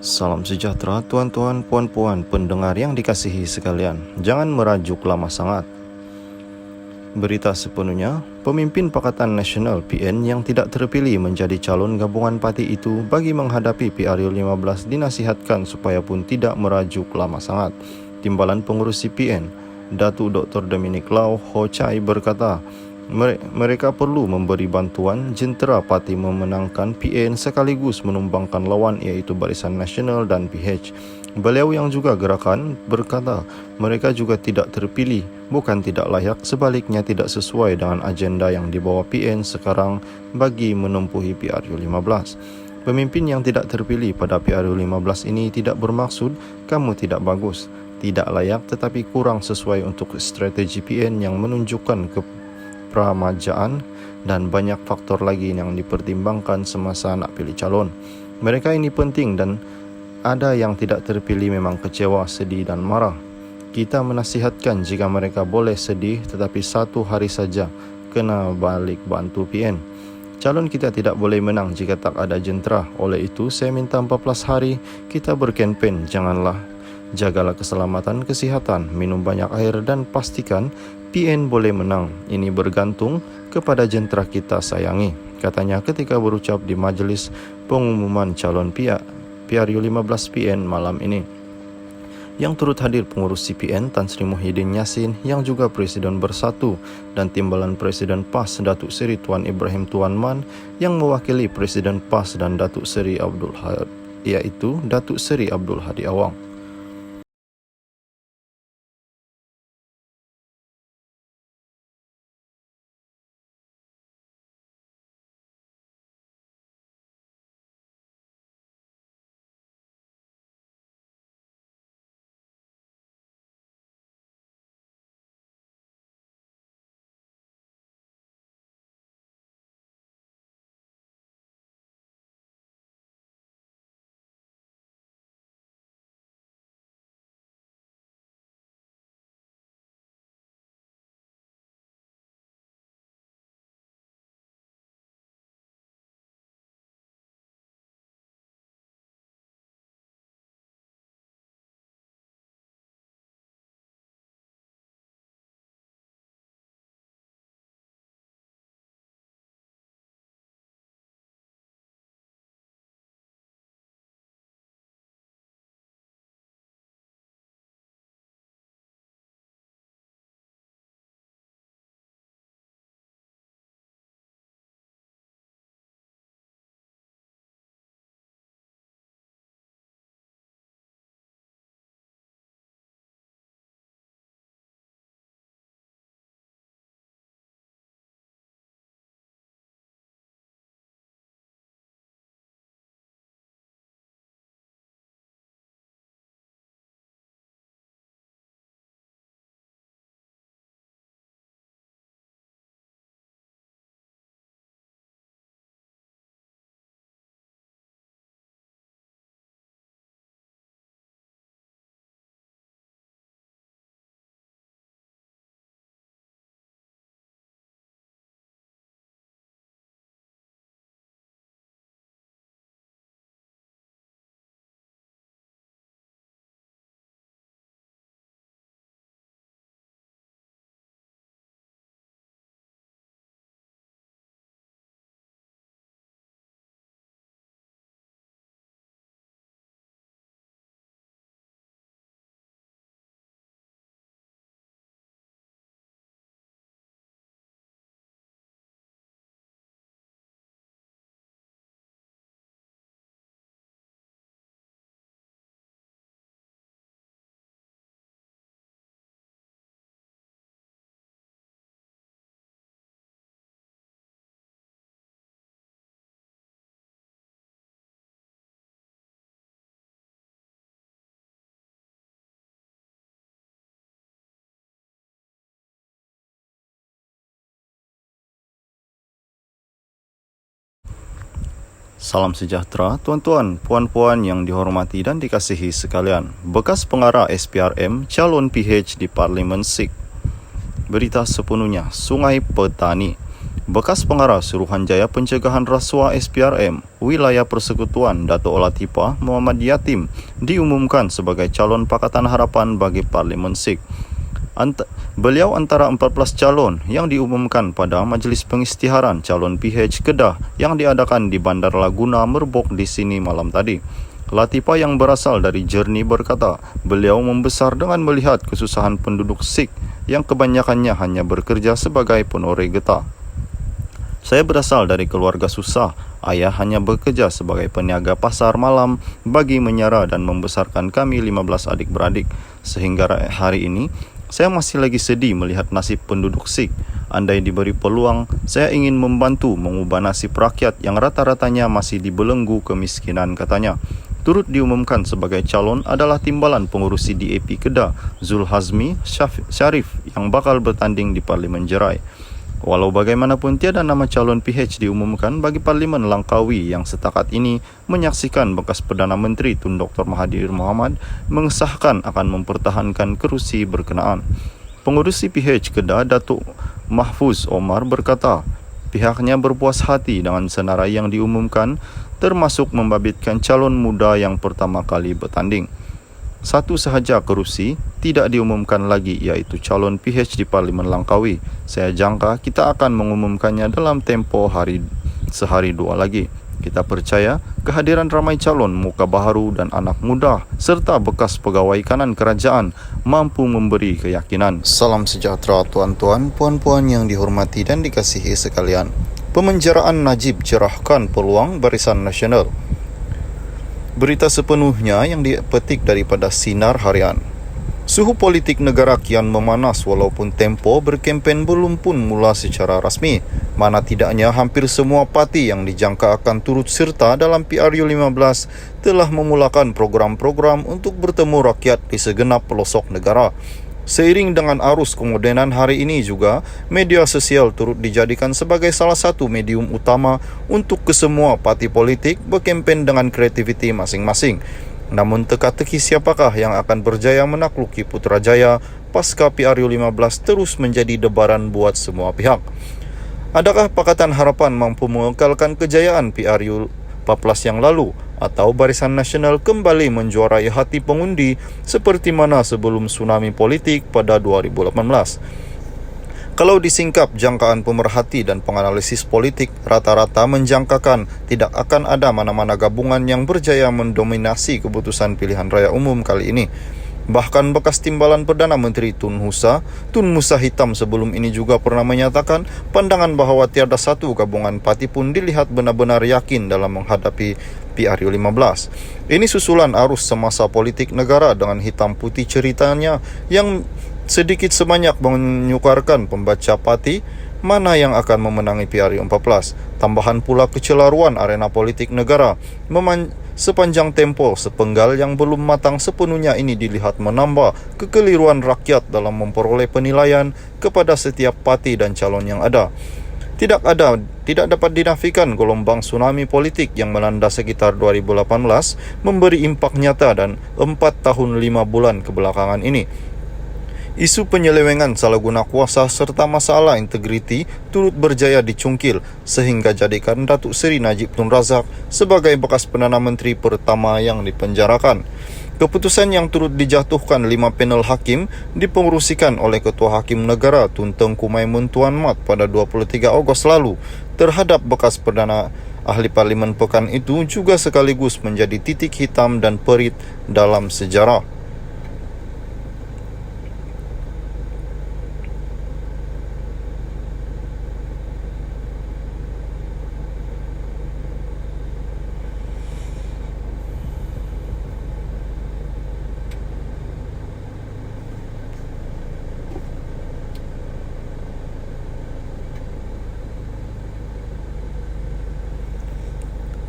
Salam sejahtera tuan-tuan, puan-puan, pendengar yang dikasihi sekalian. Jangan merajuk lama sangat. Berita sepenuhnya, pemimpin Pakatan Nasional PN yang tidak terpilih menjadi calon gabungan parti itu bagi menghadapi PRU 15 dinasihatkan supaya pun tidak merajuk lama sangat. Timbalan pengurus PN, Datuk Dr. Dominic Lau Ho Chai berkata, mereka perlu memberi bantuan jentera parti memenangkan PN sekaligus menumbangkan lawan iaitu Barisan Nasional dan PH. Beliau yang juga gerakan berkata mereka juga tidak terpilih, bukan tidak layak, sebaliknya tidak sesuai dengan agenda yang dibawa PN sekarang bagi menempuhi PRU 15. Pemimpin yang tidak terpilih pada PRU 15 ini tidak bermaksud kamu tidak bagus, tidak layak tetapi kurang sesuai untuk strategi PN yang menunjukkan keperamajaan dan banyak faktor lagi yang dipertimbangkan semasa nak pilih calon. Mereka ini penting dan ada yang tidak terpilih memang kecewa, sedih dan marah. Kita menasihatkan jika mereka boleh sedih tetapi satu hari saja kena balik bantu PN. Calon kita tidak boleh menang jika tak ada jentera. Oleh itu saya minta 14 hari kita berkempen. Jagalah keselamatan, kesihatan, minum banyak air dan pastikan PN boleh menang. Ini bergantung kepada jentera kita sayangi, katanya ketika berucap di majelis pengumuman calon PRU 15 PN malam ini. Yang turut hadir pengurus CPN Tan Sri Muhyiddin Yassin yang juga Presiden Bersatu dan Timbalan Presiden PAS Datuk Seri Tuan Ibrahim Tuan Man yang mewakili Presiden PAS dan Datuk Seri Abdul Hadi Awang. Salam sejahtera tuan-tuan, puan-puan yang dihormati dan dikasihi sekalian. Bekas pengarah SPRM calon PH di Parlimen Sikh. Berita sepenuhnya, Sungai Petani. Bekas pengarah Suruhanjaya Pencegahan Rasuah SPRM, Wilayah Persekutuan Dato' Latifah Muhammad Yatim diumumkan sebagai calon Pakatan Harapan bagi Parlimen Sikh. Beliau antara 14 calon yang diumumkan pada Majlis Pengisytiharan Calon PH Kedah yang diadakan di Bandar Laguna Merbok di sini malam tadi. Latifah yang berasal dari Jernih berkata, beliau membesar dengan melihat kesusahan penduduk Sikh yang kebanyakannya hanya bekerja sebagai penoreh getah. Saya berasal dari keluarga susah. Ayah hanya bekerja sebagai peniaga pasar malam bagi menyara dan membesarkan kami 15 adik-beradik. Sehingga hari ini, saya masih lagi sedih melihat nasib penduduk Sikh. Andai diberi peluang, saya ingin membantu mengubah nasib rakyat yang rata-ratanya masih dibelenggu kemiskinan, katanya. Turut diumumkan sebagai calon adalah timbalan pengurusi DAP Kedah, Zul Hazmi Sharif yang bakal bertanding di Parlimen Jerai. Walau bagaimanapun tiada nama calon PH diumumkan bagi Parlimen Langkawi yang setakat ini menyaksikan bekas Perdana Menteri Tun Dr. Mahathir Mohamad mengesahkan akan mempertahankan kerusi berkenaan. Pengurusi PH Kedah Datuk Mahfuz Omar berkata, pihaknya berpuas hati dengan senarai yang diumumkan termasuk membabitkan calon muda yang pertama kali bertanding. Satu sahaja kerusi tidak diumumkan lagi iaitu calon PH di Parlimen Langkawi. Saya jangka kita akan mengumumkannya dalam tempoh sehari dua lagi. Kita percaya kehadiran ramai calon muka baharu dan anak muda serta bekas pegawai kanan kerajaan mampu memberi keyakinan. Salam sejahtera tuan-tuan, puan-puan yang dihormati dan dikasihi sekalian. Pemenjaraan Najib cerahkan peluang Barisan Nasional. Berita sepenuhnya yang dipetik daripada Sinar Harian. Suhu politik negara kian memanas walaupun tempo berkempen belum pun mula secara rasmi. Mana tidaknya hampir semua parti yang dijangka akan turut serta dalam PRU15 telah memulakan program-program untuk bertemu rakyat di segenap pelosok negara. Seiring dengan arus kemodenan hari ini juga, media sosial turut dijadikan sebagai salah satu medium utama untuk kesemua parti politik berkempen dengan kreativiti masing-masing. Namun teka-teki siapakah yang akan berjaya menakluki Putrajaya pasca PRU15 terus menjadi debaran buat semua pihak. Adakah Pakatan Harapan mampu mengekalkan kejayaan PRU14 yang lalu? Atau Barisan Nasional kembali menjuarai hati pengundi seperti mana sebelum tsunami politik pada 2018. Kalau disingkap jangkaan pemerhati dan penganalisis politik, rata-rata menjangkakan tidak akan ada mana-mana gabungan yang berjaya mendominasi keputusan pilihan raya umum kali ini. Bahkan bekas timbalan Perdana Menteri Tun Musa Hitam sebelum ini juga pernah menyatakan pandangan bahawa tiada satu gabungan parti pun dilihat benar-benar yakin dalam menghadapi PRU15. Ini susulan arus semasa politik negara dengan hitam putih ceritanya yang sedikit sebanyak menyukarkan pembaca parti mana yang akan memenangi PRU14. Tambahan pula kecelaruan arena politik negara sepanjang tempo sepenggal yang belum matang sepenuhnya ini dilihat menambah kekeliruan rakyat dalam memperoleh penilaian kepada setiap parti dan calon yang ada. Tidak dapat dinafikan gelombang tsunami politik yang melanda sekitar 2018 memberi impak nyata dan 4 tahun 5 bulan kebelakangan ini. Isu penyelewengan salah guna kuasa serta masalah integriti turut berjaya dicungkil sehingga jadikan Datuk Seri Najib Tun Razak sebagai bekas Perdana Menteri pertama yang dipenjarakan. Keputusan yang turut dijatuhkan 5 panel hakim dipengerusikan oleh Ketua Hakim Negara Tun Tengku Maimun Tuan Mat pada 23 Ogos lalu terhadap bekas Perdana Ahli Parlimen Pekan itu juga sekaligus menjadi titik hitam dan perit dalam sejarah.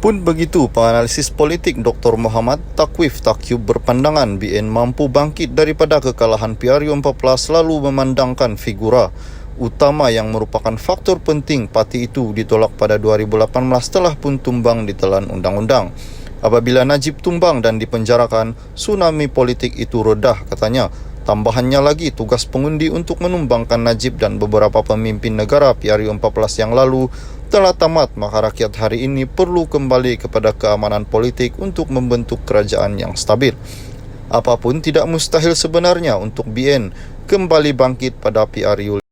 Pun begitu, penganalisis politik Dr. Muhammad Takwif Takyub berpandangan BN mampu bangkit daripada kekalahan PRU14 lalu memandangkan figura utama yang merupakan faktor penting parti itu ditolak pada 2018 telah pun tumbang ditelan undang-undang. Apabila Najib tumbang dan dipenjarakan, tsunami politik itu redah, katanya. Tambahannya lagi, tugas pengundi untuk menumbangkan Najib dan beberapa pemimpin negara PRU 14 yang lalu telah tamat, maka rakyat hari ini perlu kembali kepada keamanan politik untuk membentuk kerajaan yang stabil. Apapun tidak mustahil sebenarnya untuk BN kembali bangkit pada PRU